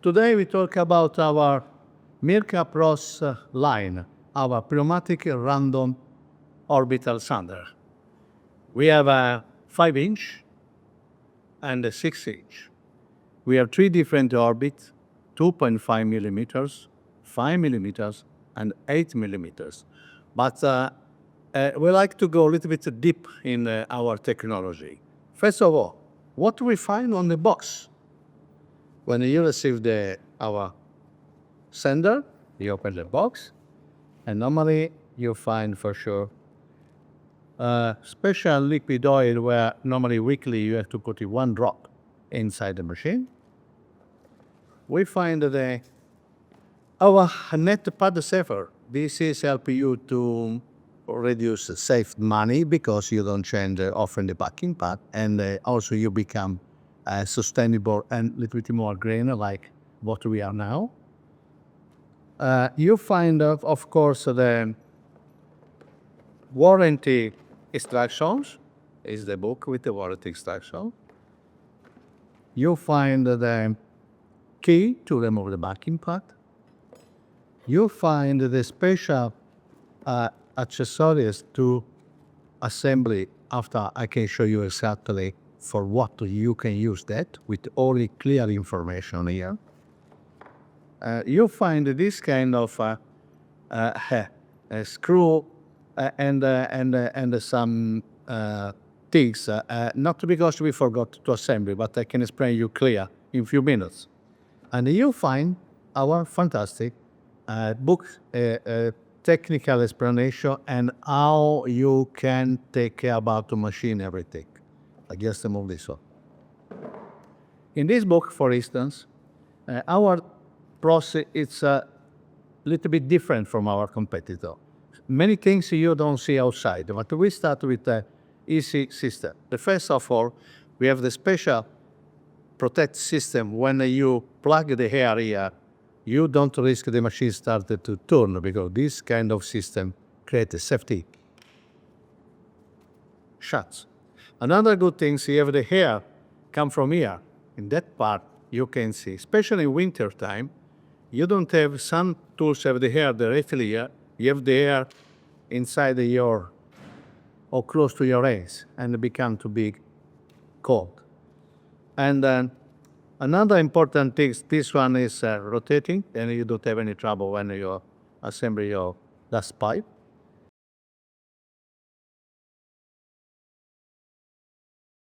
Today we talk about our Mirka PROS line, our pneumatic random orbital sander. We have a 5-inch and a 6-inch. We have three different orbits, 2.5 millimeters, 5 millimeters, and 8 millimeters. But we like to go a little bit deep in our technology. First of all, what do we find on the box? When you receive our sender, you open the box, and normally you find for sure special liquid oil where normally weekly you have to put in 1 drop inside the machine. We find our net pad saver. This is helping you to reduce save money because you don't change often the backing pad, and also you become sustainable and a little bit more green like what we are now. You find, of course, the warranty instructions. Is the book with the warranty instruction. You find the key to remove the backing pad. You find the special accessories to assembly. After I can show you exactly for what you can use that with all the clear information here. You find this kind of screw and some things, not because we forgot to assemble, but I can explain you clear in a few minutes. And you find our fantastic book, technical explanation and how you can take care about the machine, everything. I guess I move this one. In this book, for instance, our process is a little bit different from our competitor. Many things you don't see outside, but we start with an easy system. The first of all, we have the special protect system. When you plug the air here, you don't risk the machine started to turn because this kind of system creates a safety. Shuts. Another good thing is you have the air come from here. In that part you can see, especially in winter time, you don't have some tools have the air directly here. You have the air inside your or close to your eyes and it becomes too big, cold. And another important thing, this one is rotating and you don't have any trouble when you assemble your dust pipe.